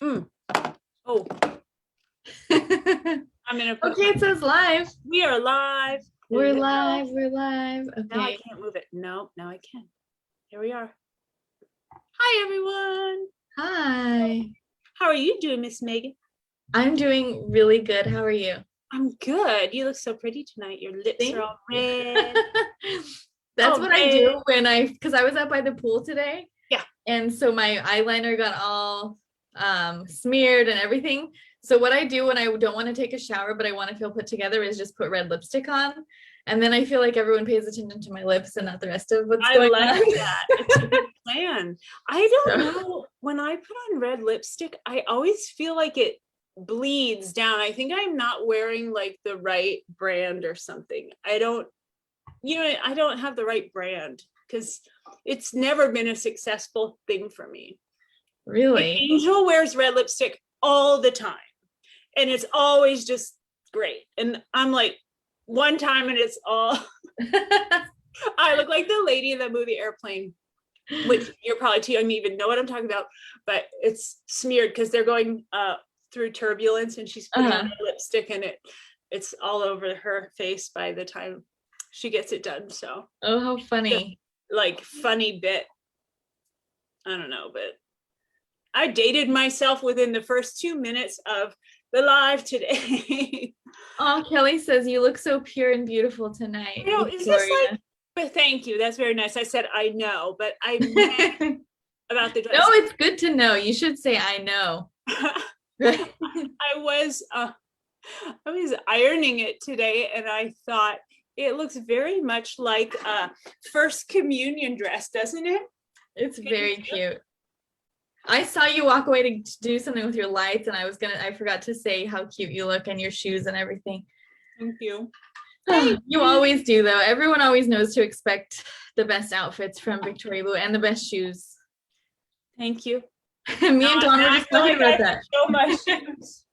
Mm. Oh, I'm gonna put Okay, it says live. we are live. We're Hello. live. We're live. Now I Okay. can't move it. No, now I can. Here we are. Hi everyone. Hi. How are you doing, Miss Megan? I'm doing really good. How are you? I'm good. You look so pretty tonight. Your lips Thank are all you. red. That's Oh, what I babe. do because I was out by the pool today. Yeah. And so my eyeliner got all smeared and everything. So what I do when I don't want to take a shower, but I want to feel put together is just put red lipstick on. And then I feel like everyone pays attention to my lips and not the rest of what's going like on. that. It's a good plan. I don't know. When I put on red lipstick, I always feel like it bleeds down. I think I'm not wearing like the right brand or something. I don't have the right brand because it's never been a successful thing for me. Really? Angel wears red lipstick all the time and it's always just great. And I'm like, one time and it's all I look like the lady in the movie Airplane, which you're probably too young to even know what I'm talking about, but it's smeared because they're going through turbulence and she's putting on lipstick and it's all over her face by the time she gets it done. So oh, how funny. Like funny bit. I don't know, but I dated myself within the first 2 minutes of the live today. Oh, Kelly says you look so pure and beautiful tonight. You know, is this like, but thank you. That's very nice. I said I know, but I meant about the dress. No, it's good to know. You should say I know. I was ironing it today and I thought it looks very much like a first communion dress, doesn't it? It's very cute. I saw you walk away to do something with your lights and I forgot to say how cute you look and your shoes and everything. Thank you. You always do though. Everyone always knows to expect the best outfits from Victoria Blue and the best shoes. Thank you. Me and Dawn were just talking about that. Show my shoes.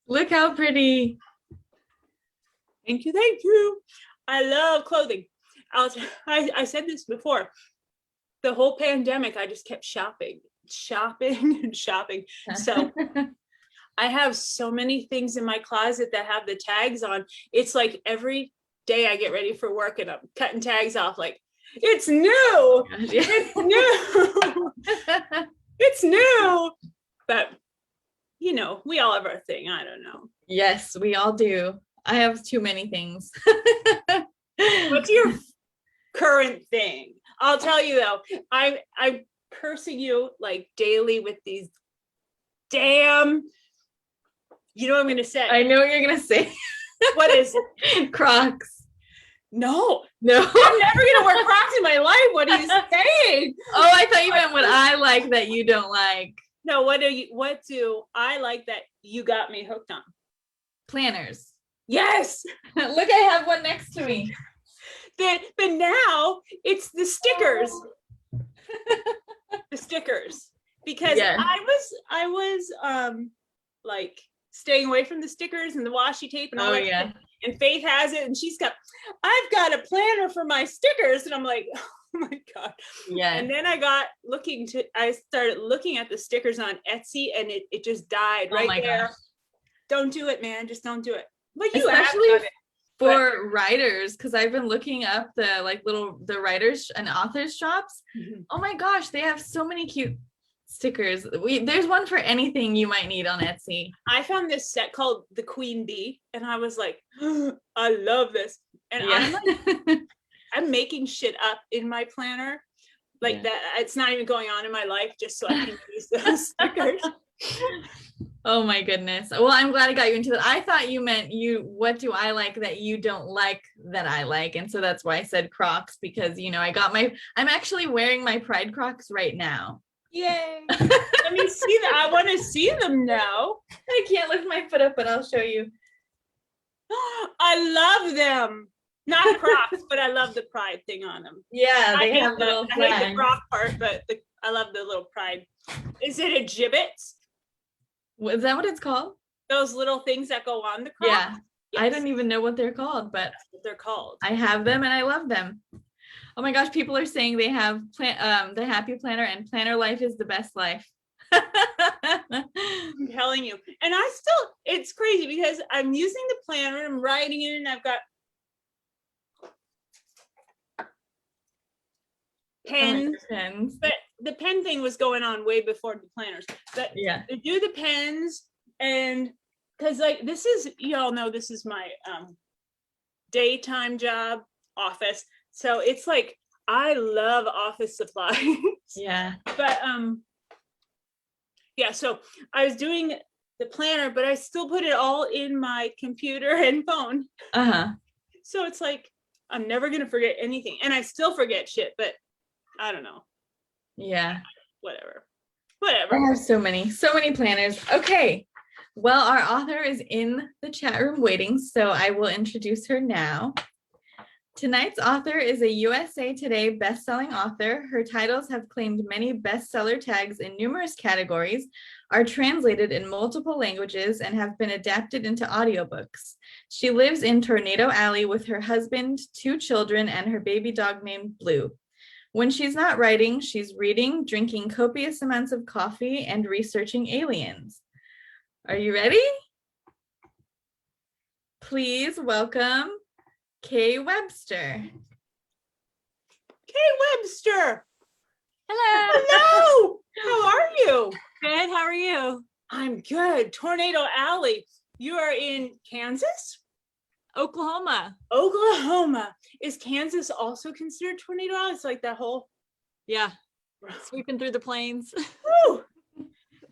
Look how pretty. Thank you. Thank you. I love clothing. I said this before. The whole pandemic, I just kept shopping and shopping. So I have so many things in my closet that have the tags on. It's like every day I get ready for work and I'm cutting tags off like, it's new. It's new. It's new. But, you know, we all have our thing. I don't know. Yes, we all do. I have too many things. What's your current thing? I'll tell you though, I'm cursing you like daily with these damn, you know what I'm gonna say. I know what you're gonna say. What is it? Crocs. No. I'm never gonna wear Crocs in my life. What are you saying? Oh, I thought you meant what I like that you don't like. No, what do I like that you got me hooked on? Planners. Yes. Look, I have one next to me. But now it's the stickers. The stickers. Because I was like staying away from the stickers and the washi tape and all that. Yeah. And Faith has it and I've got a planner for my stickers. And I'm like, oh my God. Yeah. And then I started looking at the stickers on Etsy and it just died right there. Gosh. Don't do it, man. Just don't do it. But you especially have done it. For writers, because I've been looking up the writers and authors shops. Mm-hmm. Oh my gosh, they have so many cute stickers. There's one for anything you might need on Etsy. I found this set called the Queen Bee and I was like, oh, I love this. And I'm making shit up in my planner like that. It's not even going on in my life just so I can use those stickers. Oh my goodness. Well, I'm glad I got you into that. I thought you meant what do I like that you don't like that I like? And so that's why I said Crocs, because, you know, I'm actually wearing my Pride Crocs right now. Yay. Let me see that. I want to see them now. I can't lift my foot up, but I'll show you. I love them. Not Crocs, but I love the Pride thing on them. Yeah, they have little flags. I hate the Croc part, but I love the little Pride. Is it a gibbet? Is that what it's called? Those little things that go on the Crocs? Yeah. Yes. I don't even know what they're called, but that's what they're called. I have them and I love them. Oh my gosh, people are saying they have the Happy Planner and Planner Life is the best life. I'm telling you. And it's crazy because I'm using the planner, I'm writing it, and I've got pens. But the pen thing was going on way before the planners. But Yeah. to do the pens, and because like this is, you all know this is my daytime job, office. So it's like I love office supplies. Yeah. But yeah, so I was doing the planner, but I still put it all in my computer and phone. Uh-huh. So it's like I'm never gonna forget anything. And I still forget shit, but I don't know. Yeah. Whatever. I have so many planners. Okay. Well, our author is in the chat room waiting, so I will introduce her now. Tonight's author is a USA Today best-selling author. Her titles have claimed many bestseller tags in numerous categories, are translated in multiple languages, and have been adapted into audiobooks. She lives in Tornado Alley with her husband, 2 children, and her baby dog named Blue. When she's not writing, she's reading, drinking copious amounts of coffee, and researching aliens. Are you ready? Please welcome Kay Webster. Kay Webster. Hello. Hello. How are you? Good. How are you? I'm good. Tornado Alley. You are in Kansas? Oklahoma. Oklahoma. Is Kansas also considered Tornado Alley? It's like that whole. Yeah. Sweeping through the plains. Woo.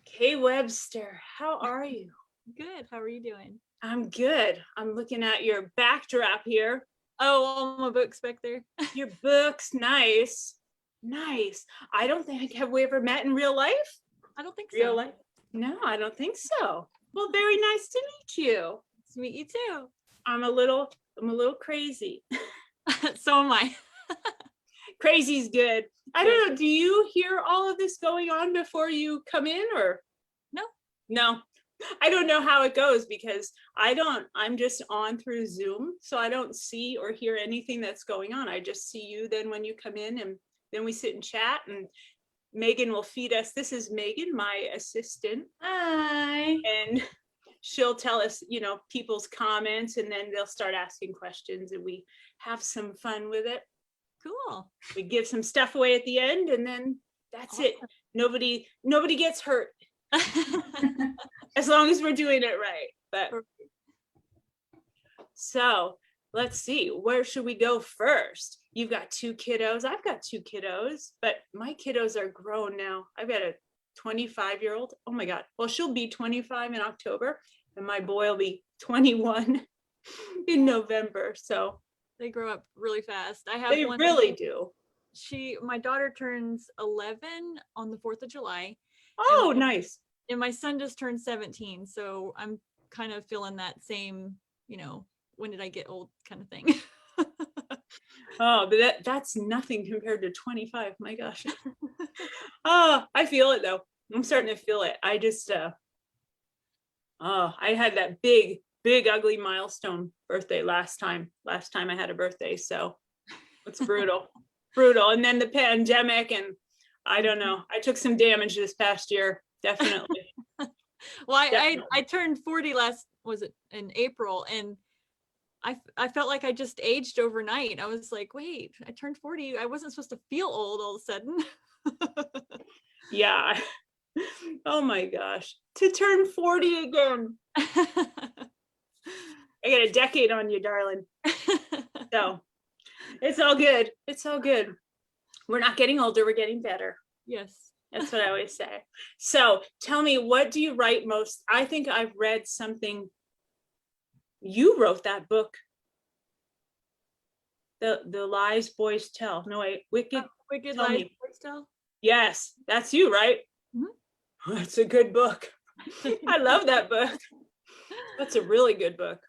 Kay Webster. How are you? Good. How are you doing? I'm good. I'm looking at your backdrop here. Oh, all my books back there. Your book's nice. Nice. I don't think have we ever met in real life? I don't think so. Real life? No, I don't think so. Well, very nice to meet you. Nice to meet you too. I'm a little crazy. So am I. Crazy's good. I don't know. Do you hear all of this going on before you come in or? No. No. I don't know how it goes because I'm just on through Zoom. So I don't see or hear anything that's going on. I just see you then when you come in and then we sit and chat and Megan will feed us. This is Megan, my assistant. Hi. And she'll tell us, people's comments and then they'll start asking questions and we have some fun with it. Cool. We give some stuff away at the end and then that's it. Nobody gets hurt. As long as we're doing it right. But so let's see, where should we go first? You've got 2 kiddos. I've got 2 kiddos, but my kiddos are grown now. I've got a 25-year-old. Oh my God. Well, she'll be 25 in October and my boy will be 21 in November. So They grow up really fast. I have they one. really do. My daughter turns 11 on the 4th of July. Oh, nice. And my son just turned 17. So I'm kind of feeling that same, when did I get old kind of thing. Oh, but that's nothing compared to 25. My gosh. Oh, I feel it though. I'm starting to feel it. I just, I had that big, ugly milestone birthday last time I had a birthday. So it's brutal, brutal. And then the pandemic and I don't know. I took some damage this past year. Definitely. Well, I turned 40 in April and I felt like I just aged overnight. I was like, wait, I turned 40. I wasn't supposed to feel old all of a sudden. Yeah. Oh my gosh. To turn 40 again. I got a decade on you, darling. So it's all good. It's all good. We're not getting older. We're getting better. Yes. That's what I always say. So tell me, what do you write most? I think I've read something. You wrote that book. The Lies Boys Tell. No, wait, Wicked Lies Boys Tell? Yes, that's you, right? Mm-hmm. That's a good book. I love that book. That's a really good book.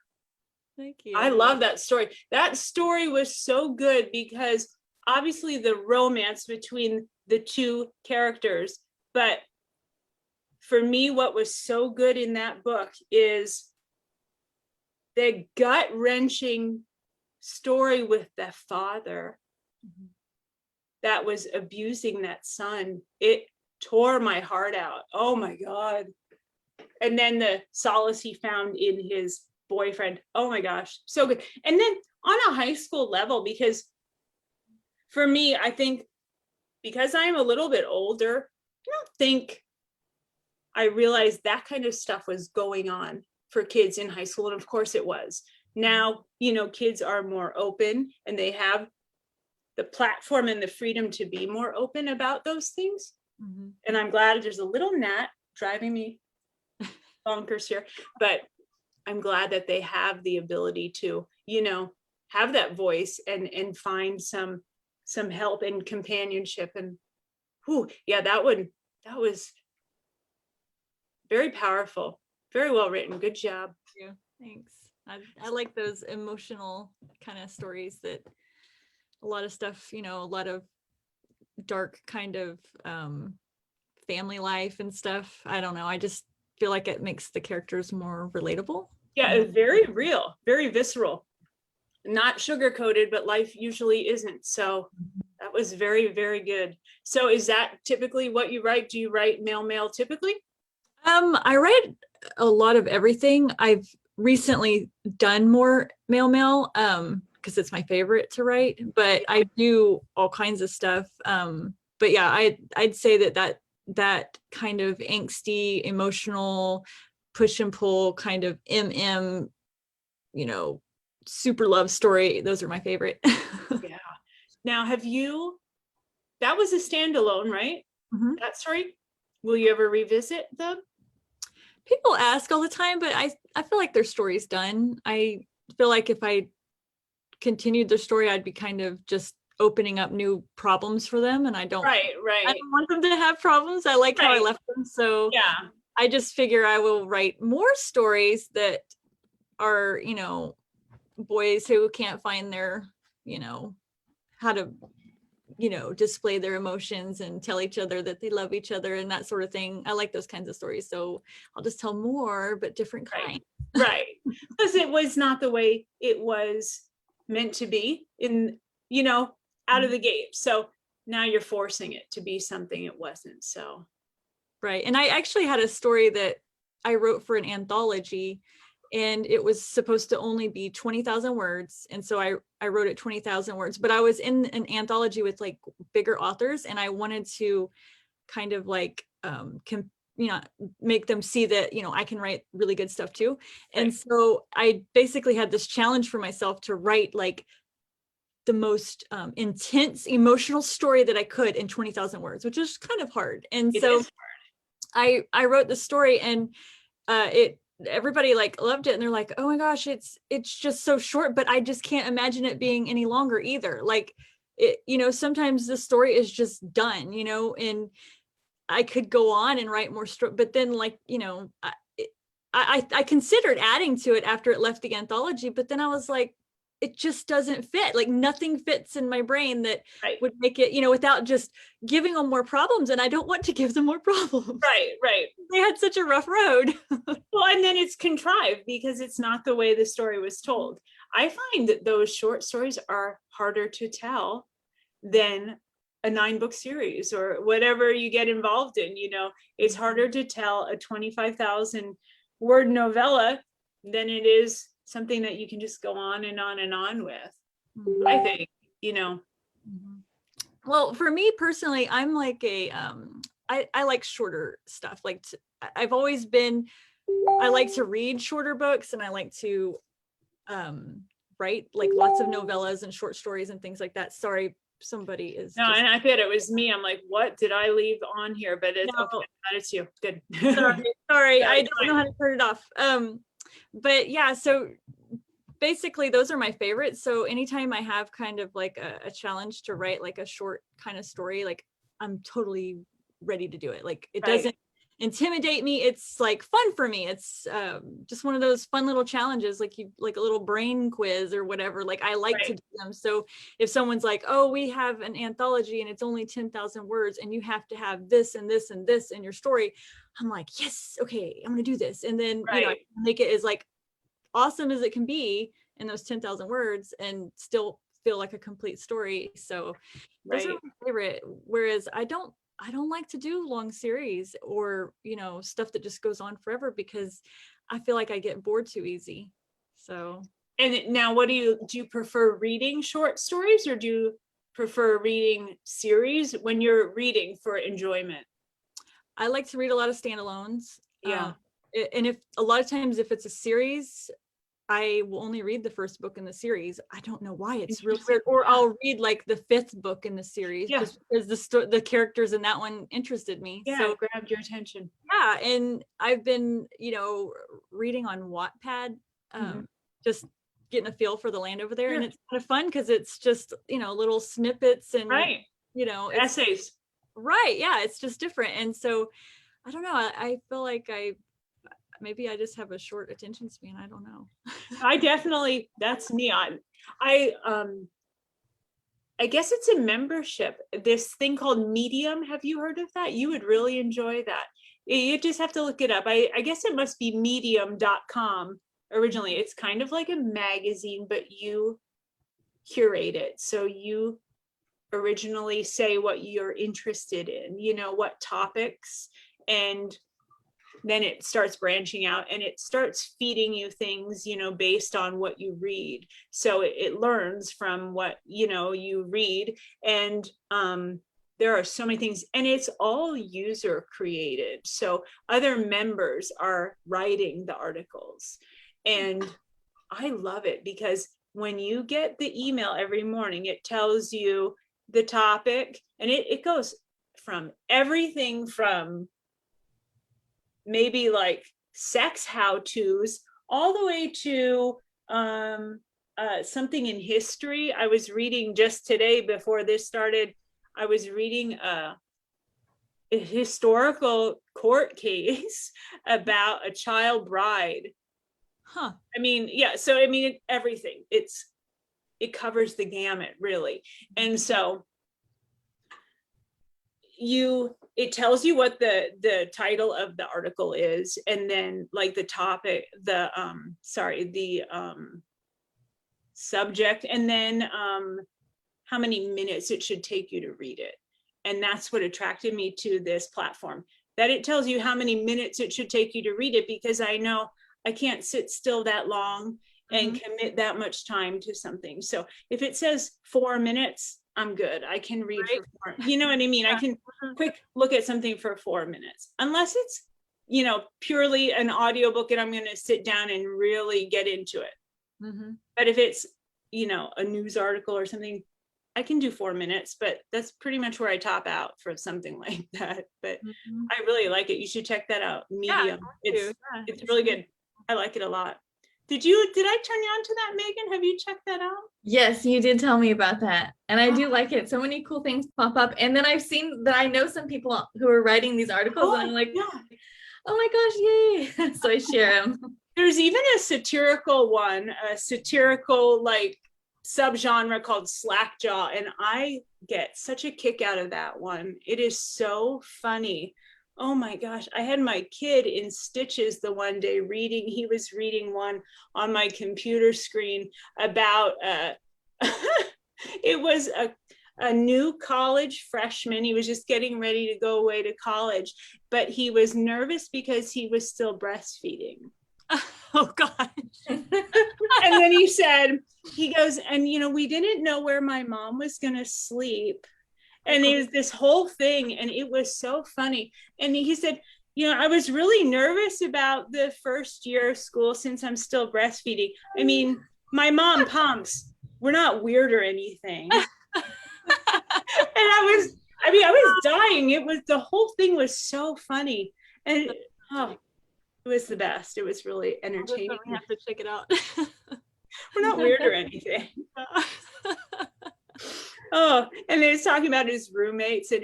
Thank you. I love that story. That story was so good because obviously the romance between the 2 characters, but for me, what was so good in that book is the gut-wrenching story with the father that was abusing that son. It tore my heart out. Oh my God. and then the solace he found in his boyfriend. Oh my gosh, so good. And then on a high school level, because for me, I think because I'm a little bit older, I don't think I realized that kind of stuff was going on for kids in high school. And of course it was. Now, kids are more open and they have the platform and the freedom to be more open about those things. Mhm. And I'm glad there's a little gnat driving me bonkers here, but I'm glad that they have the ability to, have that voice and find some help and companionship. And yeah, that was very powerful, very well written. Good job. Yeah, thanks. I like those emotional kind of stories that a lot of stuff, a lot of dark kind of family life and stuff. I don't know. I just feel like it makes the characters more relatable. Yeah, very real, very visceral, not sugar coated, but life usually isn't. So that was very, very good. So is that typically what you write? Do you write male typically? I write a lot of everything. I've recently done more male, because it's my favorite to write, but I do all kinds of stuff. But yeah, I'd say that kind of angsty, emotional, push and pull kind of super love story. Those are my favorite. Yeah. Now, that was a standalone, right? Mhm. That story? Will you ever revisit them? People ask all the time, but I feel like their story's done. I feel like if I continued their story, I'd be kind of just opening up new problems for them, and I don't Right. want them to have problems. I like how I Right. left them, so Yeah. I just figure I will write more stories that are, boys who can't find their, how to, display their emotions and tell each other that they love each other and that sort of thing. I like those kinds of stories, so I'll just tell more, but different kinds. Right. Because it was not the way it was meant to be out of the gate. So now you're forcing it to be something it wasn't. So Right. And I actually had a story that I wrote for an anthology, and it was supposed to only be 20,000 words. And so I wrote it 20,000 words, but I was in an anthology with like bigger authors, and I wanted to kind of like, make them see that, I can write really good stuff too. Right. And so I basically had this challenge for myself to write like the most intense emotional story that I could in 20,000 words, which is kind of hard. And it so is I wrote the story, and everybody like loved it, and they're like, oh my gosh, it's just so short, but I just can't imagine it being any longer either. Like sometimes the story is just done, and I could go on and write more story, but then like, I considered adding to it after it left the anthology, but then I was like, it just doesn't fit. Like nothing fits in my brain that Right. would make it, without just giving them more problems. And I don't want to give them more problems. Right. They had such a rough road. Well, and then it's contrived because it's not the way the story was told. I find that those short stories are harder to tell than a 9-book series or whatever you get involved in. It's harder to tell a 25,000 word novella than it is something that you can just go on and on and on with. I think, Well, for me personally, I'm like I like shorter stuff. Like I've always been, I like to read shorter books, and I like to write like lots of novellas and short stories and things like that. Sorry, somebody is. No, and I bet it was me. I'm like, what did I leave on here? But it's No. okay. It's you. Good. Sorry, I don't know how to turn it off. But yeah, so basically those are my favorites. So anytime I have kind of like a challenge to write like a short kind of story, like I'm totally ready to do it. Like it doesn't intimidate me. It's like fun for me. It's just one of those fun little challenges, like a little brain quiz or whatever. Like I like to do them. So if someone's like, oh, we have an anthology and it's only 10,000 words and you have to have this and this and this in your story, I'm like, yes, okay, I'm gonna do this. And then I make it as like awesome as it can be in those 10,000 words and still feel like a complete story. So those are my favorite. Whereas I don't I don't like to do long series or, stuff that just goes on forever because I feel like I get bored too easy. So. And now do you prefer reading short stories or do you prefer reading series when you're reading for enjoyment? I like to read a lot of standalones. Yeah. And if a lot of times if it's a series, I will only read the first book in the series. I don't know why, it's really weird. Or I'll read like the 5th book in the series just because the characters in that one interested me. Yeah, so grabbed your attention. Yeah, and I've been, reading on Wattpad, just getting a feel for the land over there, and it's kind of fun because it's just, little snippets and right, it's, essays. Right, yeah, it's just different, and so I don't know. I feel like maybe I just have a short attention span. I don't know. I definitely, that's me. I guess it's a membership, this thing called Medium. Have you heard of that? You would really enjoy that. You just have to look it up. I guess it must be medium.com originally. It's kind of like a magazine, but you curate it. So you originally say what you're interested in, what topics, and then it starts branching out and it starts feeding you things, based on what you read. So it learns from what, you read. And there are so many things, and it's all user created. So other members are writing the articles. And I love it because when you get the email every morning, it tells you the topic, and it goes from everything from maybe like sex how-tos all the way to something in history. I was reading just today before this started, I was reading a historical court case about a child bride. Huh. So everything. It covers the gamut, really. And so it tells you what the title of the article is, and then like the topic, the subject, and then how many minutes it should take you to read it. And that's what attracted me to this platform, that it tells you how many minutes it should take you to read it, because I know I can't sit still that long and commit that much time to something. So if it says 4 minutes, I'm good. I can read for 4, you know what I mean? I can quick look at something for 4 minutes, unless it's, purely an audiobook and I'm going to sit down and really get into it. But if it's, a news article or something, I can do 4 minutes, but that's pretty much where I top out for something like that. But I really like it. You should check that out. Medium. It's really good. I like it a lot. Did I turn you on to that, Megan? Have you checked that out? Yes, you did tell me about that. And I do like it. So many cool things pop up. And then I've seen that I know some people who are writing these articles and I'm like, oh my gosh, yay. So I share them. There's even a satirical one, like subgenre called Slackjaw. And I get such a kick out of that one. It is so funny. Oh my gosh, I had my kid in stitches the one day he was reading one on my computer screen about, it was a new college freshman. He was just getting ready to go away to college, but he was nervous because he was still breastfeeding. Oh gosh. And then he goes, and we didn't know where my mom was going to sleep. And it was this whole thing, and it was so funny. And he said, I was really nervous about the first year of school since I'm still breastfeeding. My mom pumps. We're not weird or anything. And I was dying. The whole thing was so funny. And it was the best. It was really entertaining. I have to check it out. We're not weird or anything. Oh, and they was talking about his roommates and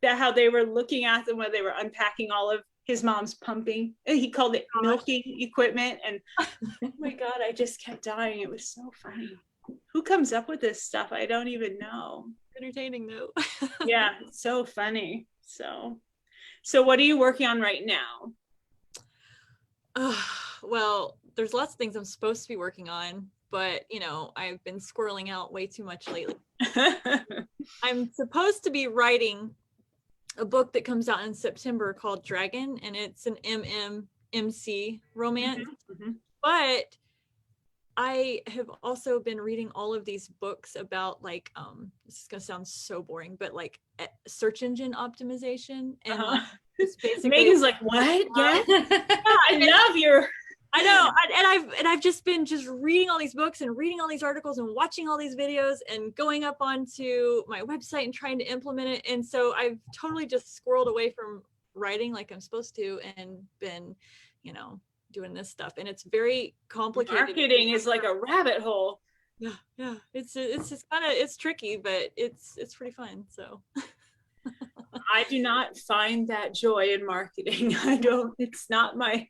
how they were looking at them when they were unpacking all of his mom's pumping. And he called it milking equipment. And oh my God, I just kept dying. It was so funny. Who comes up with this stuff? I don't even know. Entertaining though. Yeah, it's so funny. So what are you working on right now? Well, there's lots of things I'm supposed to be working on, but I've been squirreling out way too much lately. I'm supposed to be writing a book that comes out in September called Dragon, and it's an MMMC romance. Mhm. But I have also been reading all of these books about like this is gonna sound so boring, but like search engine optimization and like it's basically Megan's like, what? Yeah, I love your. I know, and I've just been reading all these books and reading all these articles and watching all these videos and going up onto my website and trying to implement it. And so I've totally just squirreled away from writing like I'm supposed to and been, you know, doing this stuff. And it's very complicated. Marketing is like a rabbit hole. Yeah. It's just kind of, it's tricky, but it's pretty fun. So I do not find that joy in marketing. I don't, it's not my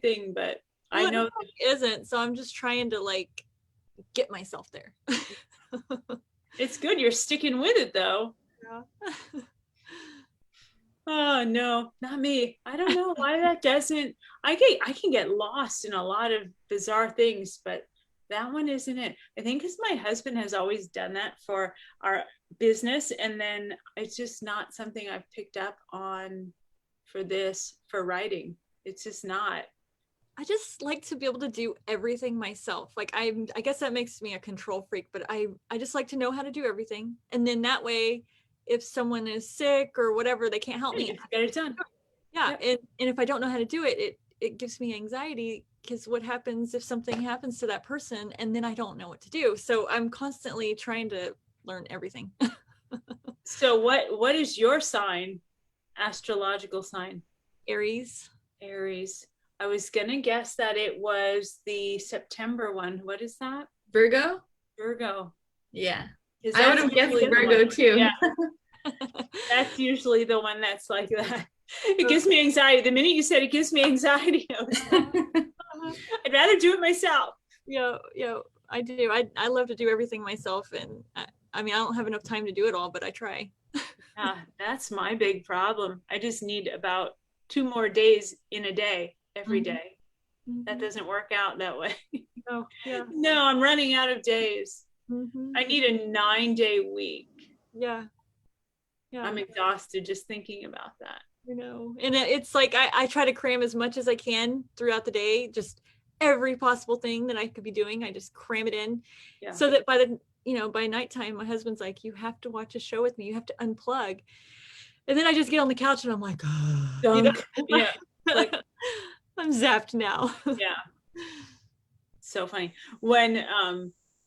thing, but I know it isn't. So I'm just trying to like get myself there. it's good. You're sticking with it though. Yeah. Oh no, not me. I don't know why that doesn't. I can get lost in a lot of bizarre things, but that one isn't it. I think because my husband has always done that for our business, and then it's just not something I've picked up on for writing. It's just not. I just like to be able to do everything myself. Like I guess that makes me a control freak, but I just like to know how to do everything, and then that way, if someone is sick or whatever, they can't help me. Get it done. Yeah, yep. And if I don't know how to do it, it gives me anxiety because what happens if something happens to that person and then I don't know what to do? So I'm constantly trying to learn everything. So what is your sign? Astrological sign? Aries. Aries. I was gonna guess that it was the September one. What is that? Virgo. Virgo. Yeah. I would have guessed Virgo too. Yeah. That's usually the one that's like that. It gives me anxiety. The minute you said it gives me anxiety, I was like, I'd rather do it myself. Yeah, I do. I love to do everything myself, and I mean I don't have enough time to do it all, but I try. Yeah, that's my big problem. I just need about 2 more days in a day every day. That doesn't work out that way. No, yeah. No, I'm running out of days. I need a 9-day week. Yeah. I'm exhausted just thinking about that. You know, and it's like I try to cram as much as I can throughout the day, just every possible thing that I could be doing. I just cram it in, so that by nighttime, my husband's like, "You have to watch a show with me. You have to unplug." And then I just get on the couch and I'm like, oh, you know? Yeah, like I'm zapped now. Yeah, so funny. When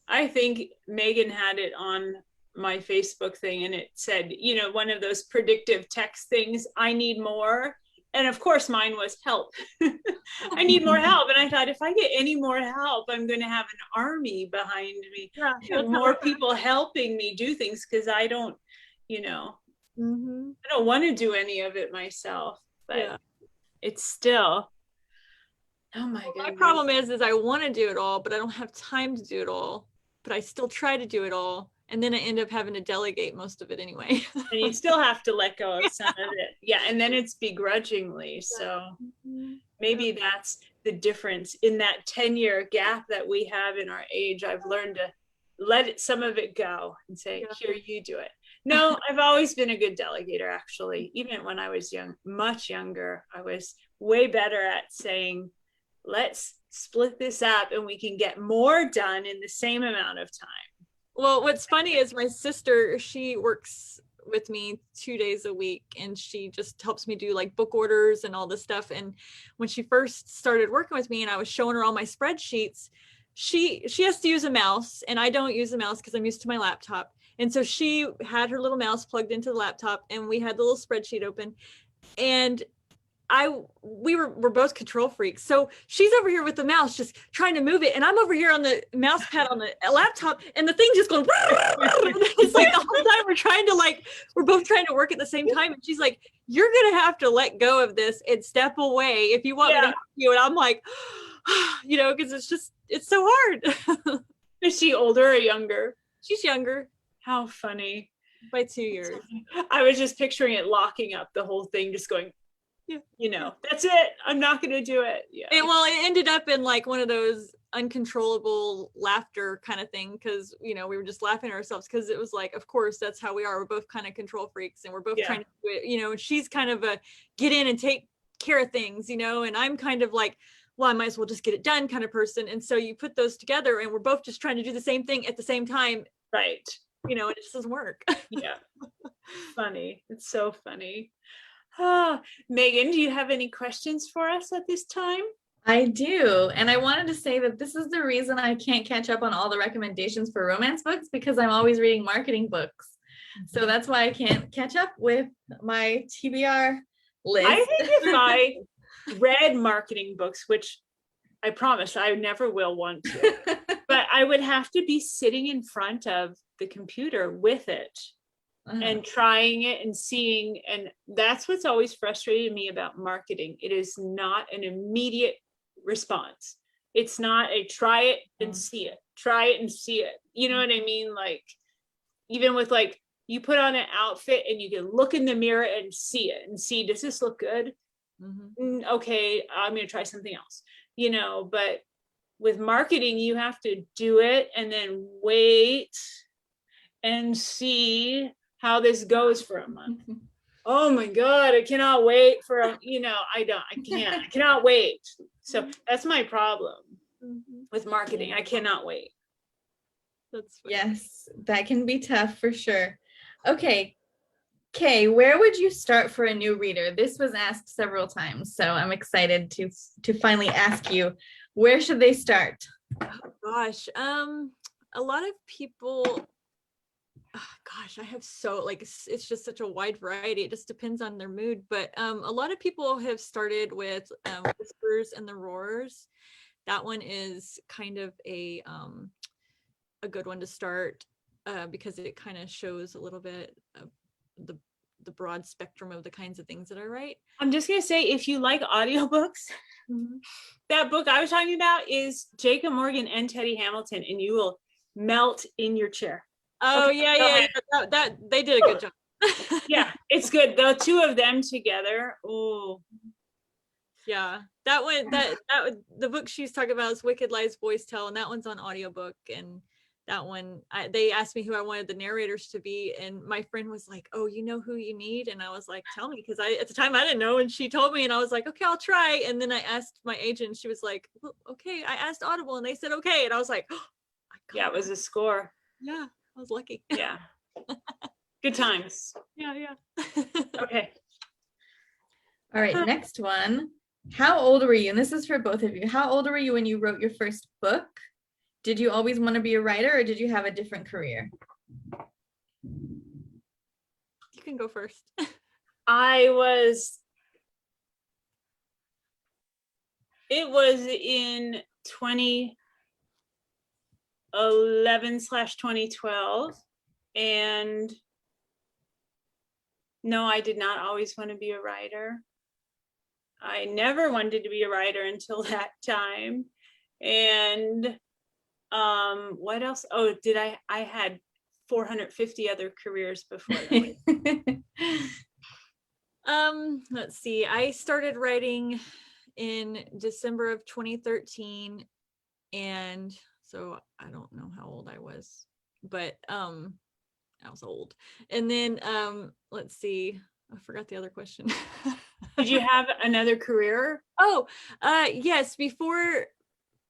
I think Megan had it on my Facebook thing, and it said, one of those predictive text things, I need more. And of course mine was help. I need more help. And I thought, if I get any more help, I'm going to have an army behind me. More people helping me do things, because I don't, I don't want to do any of it myself, but it's still, oh my goodness. My problem is I want to do it all, but I don't have time to do it all, but I still try to do it all. And then I end up having to delegate most of it anyway. And you still have to let go of some of it. Yeah. And then it's begrudgingly. So maybe that's the difference in that 10-year gap that we have in our age. I've learned to let some of it go and say, here, you do it. No, I've always been a good delegator, actually. Even when I was much younger, I was way better at saying, let's split this up and we can get more done in the same amount of time. Well, what's funny is my sister, she works with me 2 days a week, and she just helps me do like book orders and all this stuff. And when she first started working with me and I was showing her all my spreadsheets, she has to use a mouse, and I don't use a mouse because I'm used to my laptop. And so she had her little mouse plugged into the laptop, and we had the little spreadsheet open, and we're both control freaks. So she's over here with the mouse just trying to move it, and I'm over here on the mouse pad on the laptop, and the thing just going it's like the whole time we're both trying to work at the same time. And she's like, you're gonna have to let go of this and step away if you want me to help you. And I'm like, because it's so hard. Is she older or younger? She's younger. How funny. By 2 years. I was just picturing it locking up the whole thing, just going You know, that's it. I'm not going to do it. Yeah. Well, it ended up in like one of those uncontrollable laughter kind of thing, because we were just laughing at ourselves, because it was like, of course, that's how we are. We're both kind of control freaks, and we're both trying to do it, and she's kind of a get in and take care of things, and I'm kind of like, well, I might as well just get it done kind of person. And so you put those together, and we're both just trying to do the same thing at the same time. Right. And it just doesn't work. Yeah. Funny. It's so funny. Megan, do you have any questions for us at this time? I do. And I wanted to say that this is the reason I can't catch up on all the recommendations for romance books, because I'm always reading marketing books. So that's why I can't catch up with my TBR list. I think if I read marketing books, which I promise I never will want to, but I would have to be sitting in front of the computer with it. And trying it and seeing, and that's what's always frustrated me about marketing. It is not an immediate response. It's not a try it and see it, try it and see it. You know what I mean? Like, even with like, you put on an outfit and you can look in the mirror and see it and see, does this look good? Okay, I'm going to try something else, but with marketing, you have to do it and then wait and see how this goes for a month. Oh my God, I cannot wait for I cannot wait. So that's my problem with marketing. I cannot wait. That's funny. Yes, that can be tough for sure. Okay, Kay, where would you start for a new reader? This was asked several times, so I'm excited to finally ask you, where should they start? Oh, gosh, a lot of people. I have it's just such a wide variety. It just depends on their mood. But a lot of people have started with Whispers and the Roars. That one is kind of a good one to start because it kind of shows a little bit of the broad spectrum of the kinds of things that I write. I'm just going to say, if you like audiobooks, that book I was talking about is Jacob Morgan and Teddy Hamilton, and you will melt in your chair. Oh, okay, yeah. That they did a good job. Yeah, it's good. The two of them together. Oh, yeah. That one, the book she's talking about is Wicked Lies Boys Tell, and that one's on audiobook. And that one, they asked me who I wanted the narrators to be, and my friend was like, "Oh, you know who you need?" And I was like, "Tell me," because at the time I didn't know, and she told me, and I was like, "Okay, I'll try." And then I asked my agent, she was like, well, "Okay." I asked Audible, and they said okay, and I was like, "Oh, yeah, it was a score. Yeah. I was lucky. Yeah. Good times. Yeah. Okay. All right, next one. How old were you? And this is for both of you. How old were you when you wrote your first book? Did you always want to be a writer, or did you have a different career? You can go first. It was in 2011/2012, and no, I did not always want to be a writer. I never wanted to be a writer until that time. And what else? Oh, I had 450 other careers before that. Let's see. I started writing in December of 2013, and so I don't know how old I was, but I was old. And then let's see, I forgot the other question. Did you have another career? Oh, yes. Before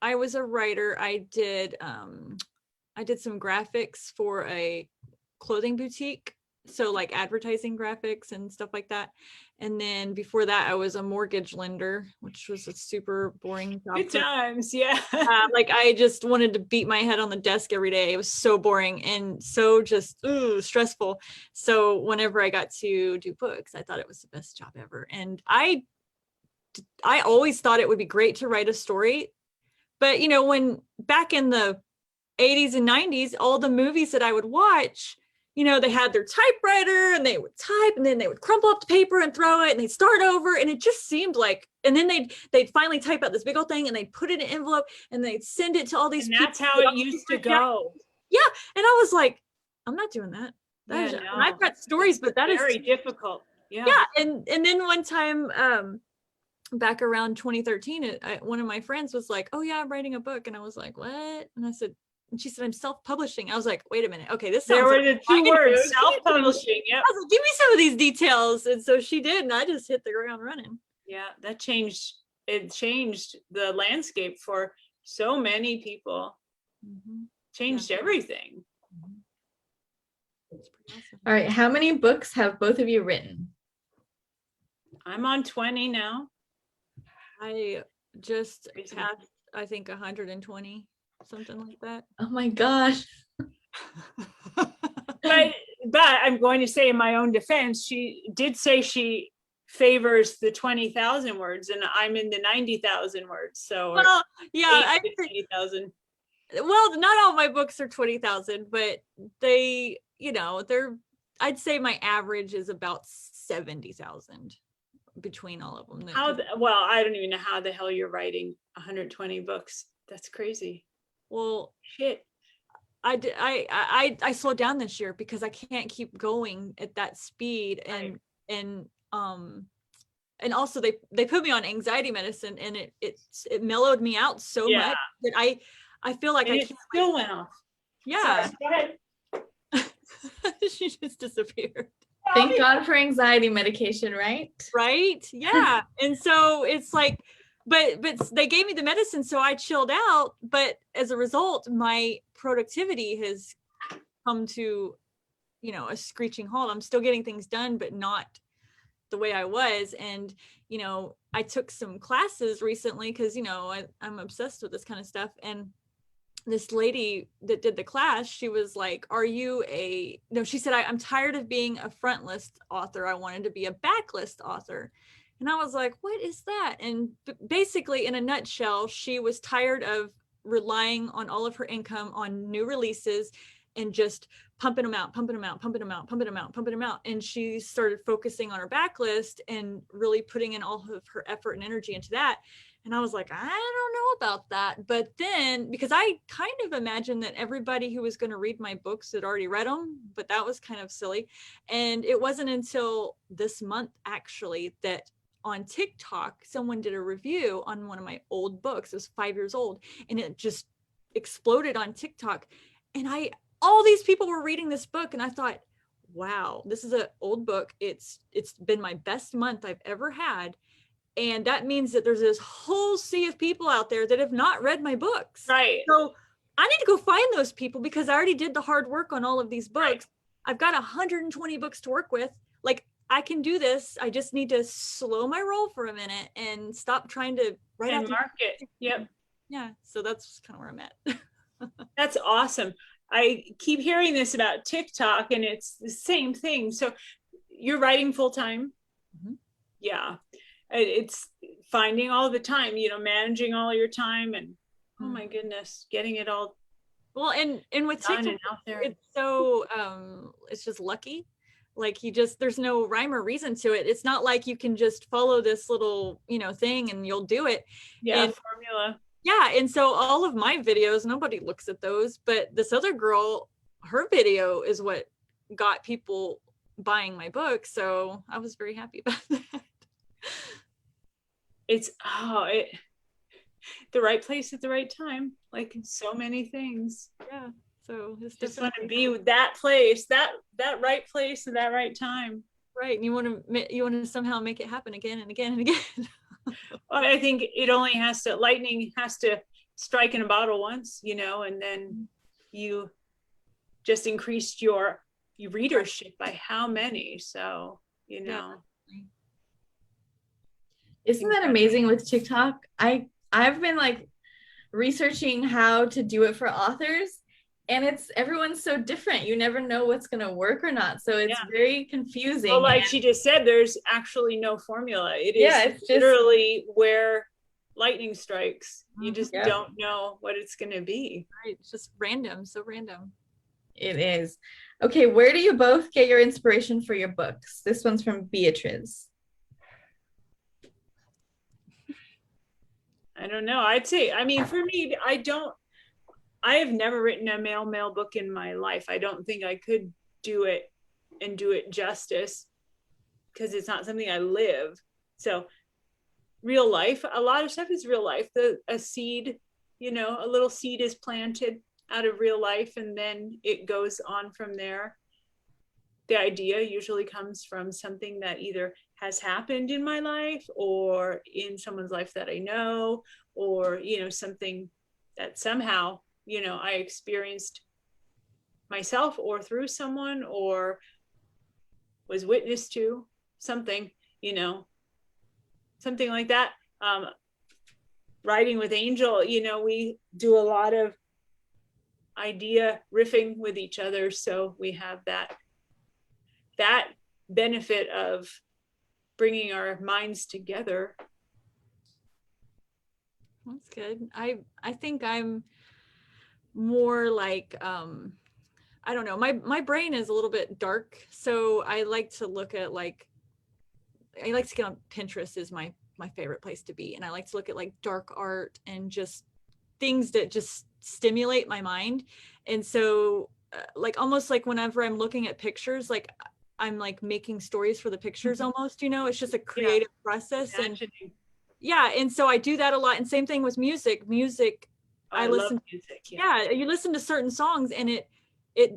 I was a writer, I did some graphics for a clothing boutique. So like advertising graphics and stuff like that. And then before that, I was a mortgage lender, which was a super boring job. Good times, yeah. Like I just wanted to beat my head on the desk every day. It was so boring and so just stressful. So whenever I got to do books, I thought it was the best job ever. And I always thought it would be great to write a story. But when back in the 80s and 90s, all the movies that I would watch, they had their typewriter and they would type, and then they would crumple up the paper and throw it, and they'd start over. And it just seemed like, and then they'd finally type out this big old thing, and they'd put it in an envelope, and they'd send it to all these people. That's how it used to go. Yeah. And I was like, I'm not doing that. And I've got stories, but that is very difficult. Yeah, and then one time back around 2013, one of my friends was like, "Oh yeah, I'm writing a book," and I was like, "What?" And I said, and she said, "I'm self-publishing." I was like, "Wait a minute, okay, this There sounds were like the I'm two gonna do. words, self-publishing. Yep. I was like, "Give me some of these details," and so she did, and I just hit the ground running. Yeah, that changed. It changed the landscape for so many people. Changed everything. That's pretty awesome. All right. How many books have both of you written? I'm on 20 now. I just Crazy. passed, I think, 120, something like that. Oh my gosh. But I'm going to say in my own defense, she did say she favors the 20,000 words, and I'm in the 90,000 words. So Well, yeah, I think, 80,000. well, not all my books are 20,000, but they, I'd say my average is about 70,000 between all of them. Well, I don't even know how the hell you're writing 120 books. That's crazy. Well, Shit. I slowed down this year because I can't keep going at that speed, Right. and also they put me on anxiety medicine, and it mellowed me out so Yeah. much that I feel like And I it can't. still went off. Yeah. Sorry, go ahead. She just disappeared. Thank God for anxiety medication, right? Right? Yeah. And so it's like, but they gave me the medicine, so I chilled out. But as a result, my productivity has come to, a screeching halt. I'm still getting things done, but not the way I was. And, I took some classes recently because, I'm obsessed with this kind of stuff. And this lady that did the class, she was like, she said, I'm tired of being a front list author. I wanted to be a backlist author. And I was like, what is that? And basically, in a nutshell, she was tired of relying on all of her income on new releases and just pumping them out. And she started focusing on her backlist and really putting in all of her effort and energy into that. And I was like, I don't know about that. But then, because I kind of imagined that everybody who was going to read my books had already read them, but that was kind of silly. And it wasn't until this month, actually, that on TikTok, someone did a review on one of my old books. It was 5 years old, and it just exploded on TikTok. And all these people were reading this book, and I thought, wow, this is an old book. It's been my best month I've ever had. And that means that there's this whole sea of people out there that have not read my books. Right. So I need to go find those people because I already did the hard work on all of these books. Right. I've got 120 books to work with. Like, I can do this. I just need to slow my roll for a minute and stop trying to write out market. Yep. Yeah. So that's kind of where I'm at. That's awesome. I keep hearing this about TikTok, and it's the same thing. So you're writing full time? Mm-hmm. Yeah. It's finding all the time, managing all your time, and oh my goodness, getting it all. Well, and with done TikTok, and out there. it's so it's just lucky. Like, there's no rhyme or reason to it. It's not like you can just follow this little, thing and you'll do it. Yeah, and, formula. Yeah, and so all of my videos, nobody looks at those, but this other girl, her video is what got people buying my book. So I was very happy about that. It's the right place at the right time, like so many things. Yeah. So it's just want to be with that place, that right place at that right time. Right. And you want to somehow make it happen again and again and again. Well, I think lightning has to strike in a bottle once, and then you just increased your readership by how many. So, Yeah. Isn't that amazing with TikTok? I've been like researching how to do it for authors, and everyone's so different. You never know what's going to work or not. So it's very confusing. Well, like she just said, there's actually no formula. It's just literally where lightning strikes. You just don't know what it's going to be. Right. It's just random. So random. It is. Okay. Where do you both get your inspiration for your books? This one's from Beatrice. I don't know. I'd say, for me, I have never written a male book in my life. I don't think I could do it and do it justice, because it's not something I live. So real life, a lot of stuff is real life. A seed, you know, a little seed is planted out of real life, and then it goes on from there. The idea usually comes from something that either has happened in my life or in someone's life that I know, or, you know, something that somehow, you know, I experienced myself or through someone or was witness to something, you know, something like that. Writing with Angel, you know, we do a lot of idea riffing with each other. So we have that benefit of bringing our minds together. That's good. I think I'm more like I don't know. My brain is a little bit dark, so I like to look at like I like to get on Pinterest is my favorite place to be, and I like to look at like dark art and just things that just stimulate my mind. And so like almost like whenever I'm looking at pictures, like I'm like making stories for the pictures almost, you know, it's just a creative process. Imagining. And yeah, and so I do that a lot. And same thing with music. I listen love music. yeah, you listen to certain songs and it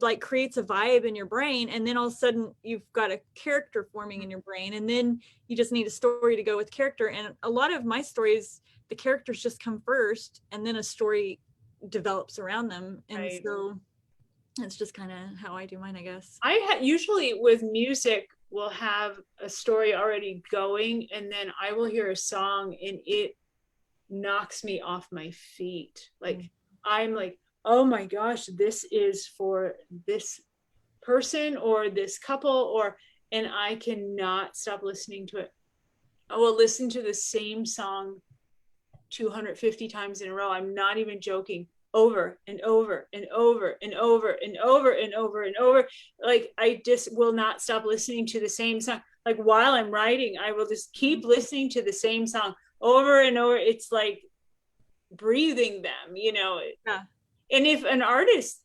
like creates a vibe in your brain, and then all of a sudden you've got a character forming in your brain, and then you just need a story to go with character. And a lot of my stories, the characters just come first and then a story develops around them. And Right. so it's just kind of how I do mine, I guess. Usually with music will have a story already going, and then I will hear a song and it knocks me off my feet. Like I'm like, oh my gosh, this is for this person or this couple, and I cannot stop listening to it. I will listen to the same song 250 times in a row. I'm not even joking. Over and over and over and over and over and over and over. Like I just will not stop listening to the same song. Like while I'm writing, I will just keep listening to the same song over and over. It's like breathing them, you know. Yeah. And if an artist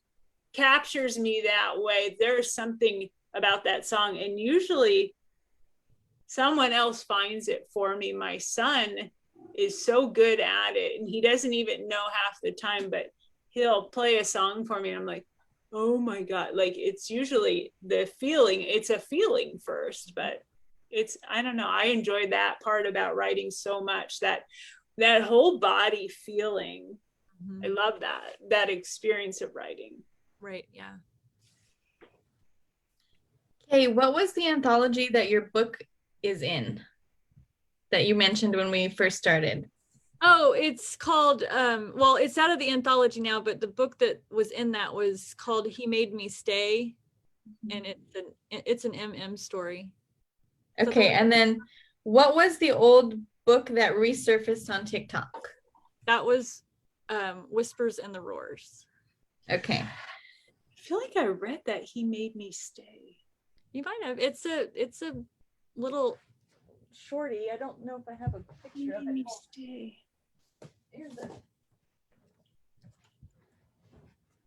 captures me that way, there's something about that song. And usually someone else finds it for me. My son is so good at it, and he doesn't even know half the time, but he'll play a song for me and I'm like, oh my God. Like it's usually the feeling, it's a feeling first, but it's, I don't know, I enjoy that part about writing so much, that whole body feeling. I love that experience of writing. Right. Yeah. Okay, what was the anthology that your book is in that you mentioned when we first started? Oh, it's called well, it's out of the anthology now, but the book that was in that was called He Made Me Stay, and it's an MM story. Okay, and then what was the old book that resurfaced on TikTok? That was Whispers and the Roars. Okay. I feel like I read that. He Made Me Stay. You might have. It's a little shorty. I don't know if I have a He picture of Made Me it. Stay. Here's it.